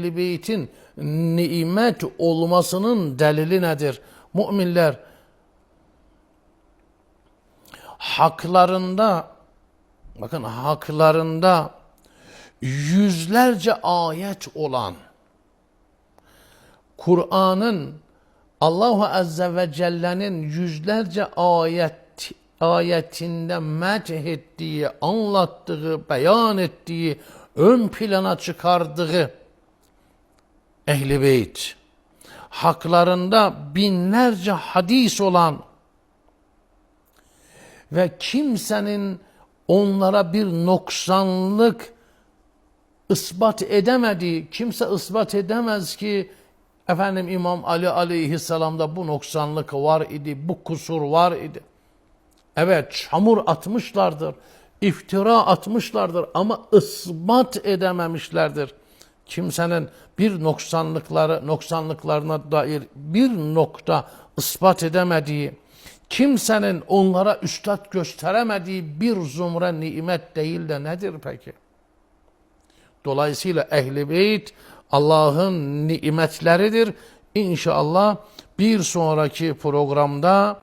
Ehl-i Beyt'in nimet olmasının delili nedir? Müminler haklarında, bakın haklarında yüzlerce ayet olan, Kur'an'ın Allahu Azze ve Celle'nin yüzlerce ayetinde methettiği, anlattığı, beyan ettiği, ön plana çıkardığı Ehl-i Beyt, haklarında binlerce hadis olan ve kimsenin onlara bir noksanlık ispat edemediği, kimse ispat edemez ki efendim İmam Ali aleyhisselamda bu noksanlık var idi, bu kusur var idi. Evet, çamur atmışlardır, iftira atmışlardır ama ispat edememişlerdir. Kimsenin bir noksanlıklarına dair bir nokta ispat edemediği, kimsenin onlara üstad gösteremediği bir zumre nimet değil de nedir peki? Dolayısıyla Ehl-i Beyt Allah'ın nimetleridir. İnşallah bir sonraki programda